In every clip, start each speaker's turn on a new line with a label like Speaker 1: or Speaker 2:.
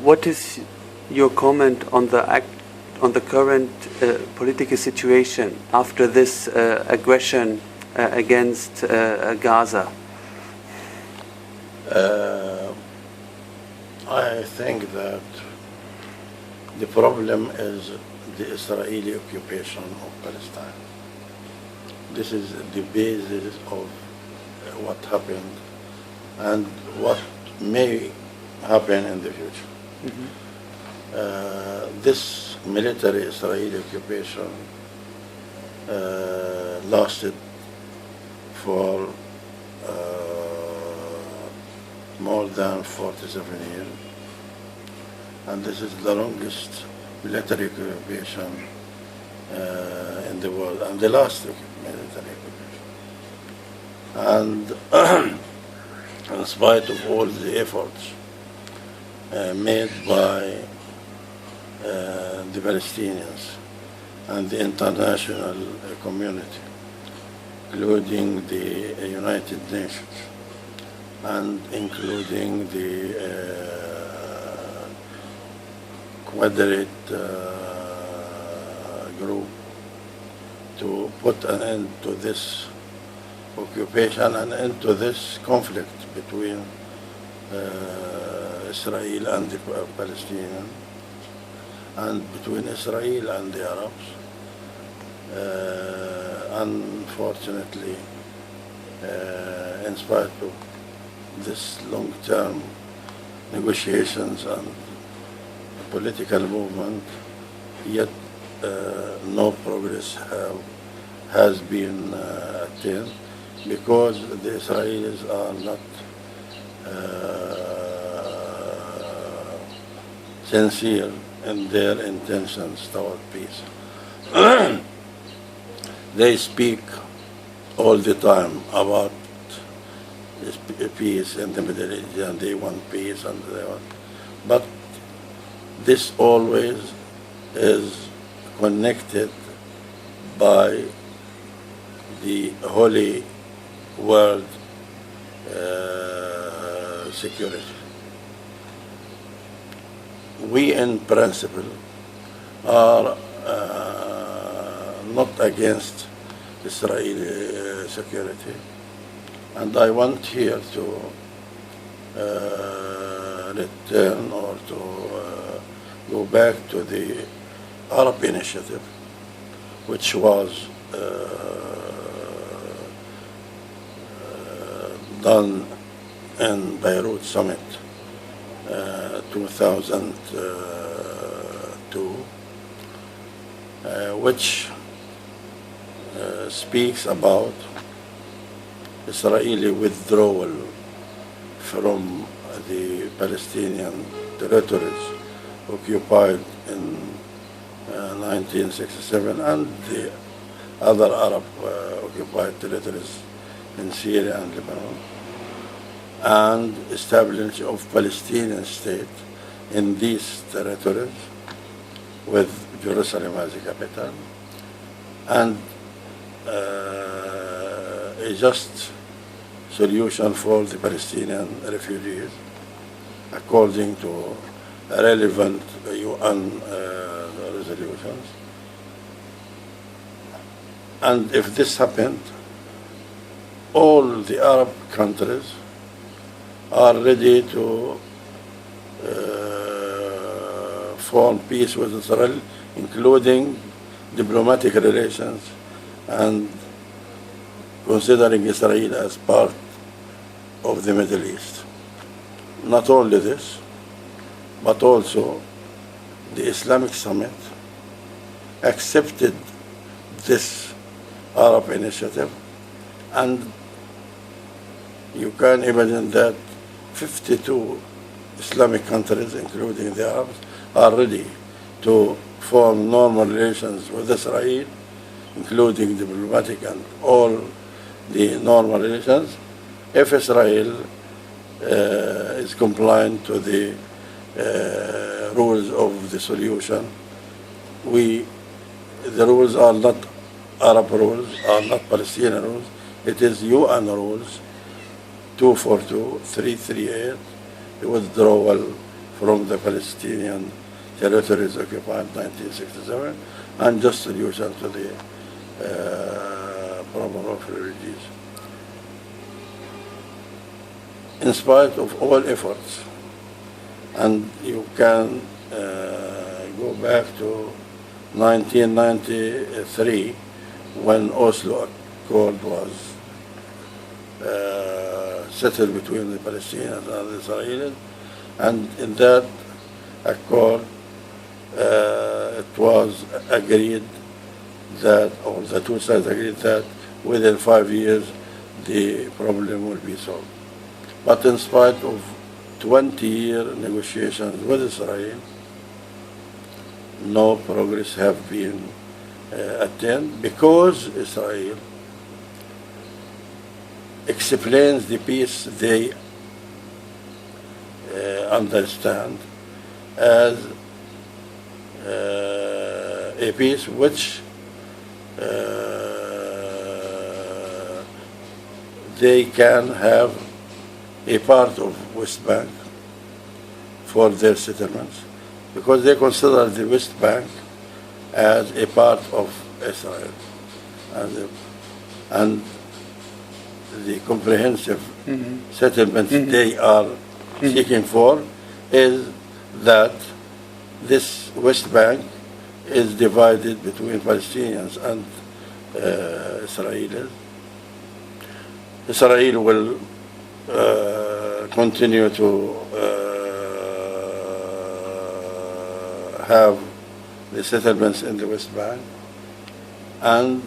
Speaker 1: what is your comment on the current political situation after this aggression against Gaza?
Speaker 2: I think that the problem is the Israeli occupation of Palestine. This is the basis of what happened and what may happen in the future. This military Israeli occupation lasted for more than 47 years, and this is the longest military occupation in the world, and the last military occupation. And in spite of all the efforts made by the Palestinians and the international community, including the United Nations and including the Quadrate group, to put an end to this occupation and end to this conflict between Israel and the Palestinians, and between Israel and the Arabs. Unfortunately, in spite of this long-term negotiations and political movement, yet no progress has been attained, because the Israelis are not sincere in their intentions toward peace. They speak all the time about peace in the Middle East, and they want peace, and they want, but this always is connected by the holy world security. We in principle are not against Israeli security, and I want here to return or to go back to the Arab initiative, which was done in Beirut Summit 2002, which speaks about Israeli withdrawal from the Palestinian territories occupied in 1967 and the other Arab occupied territories in Syria and Lebanon, and establishment of Palestinian state in these territories with Jerusalem as the capital, and a just solution for the Palestinian refugees according to relevant UN resolutions. And if this happened, all the Arab countries are ready to form peace with Israel, including diplomatic relations and considering Israel as part of the Middle East. Not only this, but also the Islamic Summit accepted this Arab initiative, and you can imagine that 52 Islamic countries, including the Arabs, are ready to form normal relations with Israel, including diplomatic and all the normal relations, if Israel is compliant to the rules of the solution. The rules are not Arab rules, are not Palestinian rules. It is UN rules 242, 338, the withdrawal from the Palestinian territories occupied in 1967, and just solution to the problem of refugees. In spite of all efforts, and you can go back to 1993 when Oslo Accord was settled between the Palestinians and the Israelis, and in that accord it was agreed that, or the two sides agreed that within 5 years the problem will be solved. But in spite of 20-year negotiations with Israel, no progress have been attained, because Israel explains the peace they understand as a peace which they can have a part of West Bank for their settlements, because they consider the West Bank as a part of Israel, and the comprehensive settlements they are seeking for is that this West Bank is divided between Palestinians and Israelis. Israel will continue to have the settlements in the West Bank, and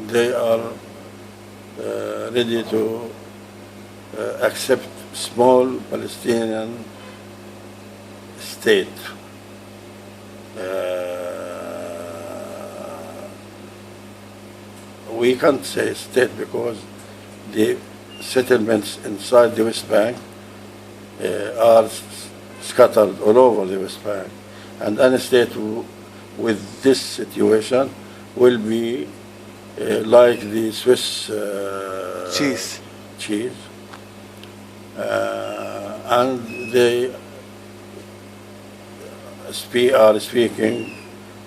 Speaker 2: they are ready to accept small Palestinian state. We can't say state because the settlements inside the West Bank are scattered all over the West Bank, and any state with this situation will be like the Swiss cheese, and they are speaking,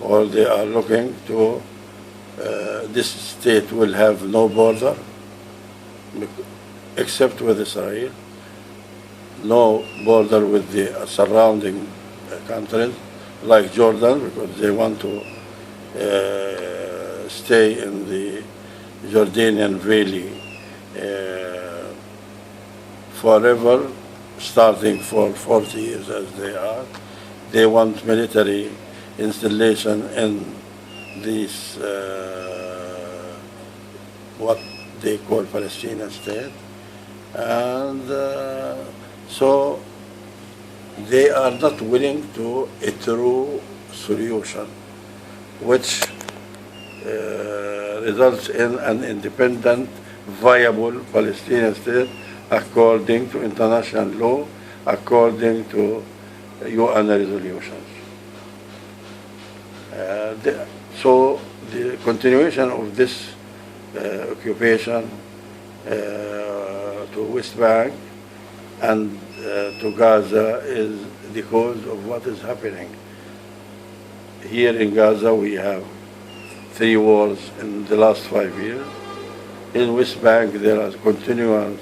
Speaker 2: or they are looking to this state will have no border except with Israel, no border with the surrounding countries like Jordan, because they want to stay in the Jordanian Valley forever, starting for 40 years as they are. They want military installation in this what they call Palestinian state, and so they are not willing to a true solution, which results in an independent, viable Palestinian state according to international law, according to UN resolutions. So the continuation of this occupation to West Bank and to Gaza is the cause of what is happening. Here in Gaza we have 3 wars in the last 5 years. In West Bank there are continuous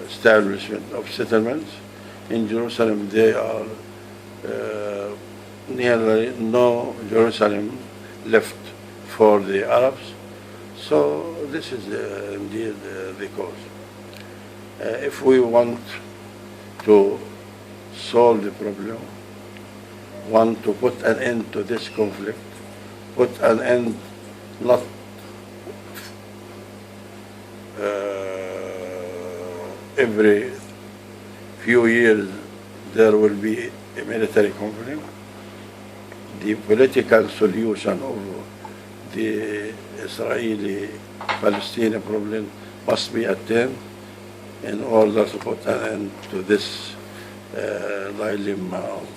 Speaker 2: establishment of settlements. In Jerusalem there are nearly no Jerusalem left for the Arabs. So this is indeed the cause. If we want to solve the problem, want to put an end to this conflict, put an end not every few years there will be a military conflict. The political solution of the Israeli-Palestinian problem must be attained in order to put an end to this dilemma of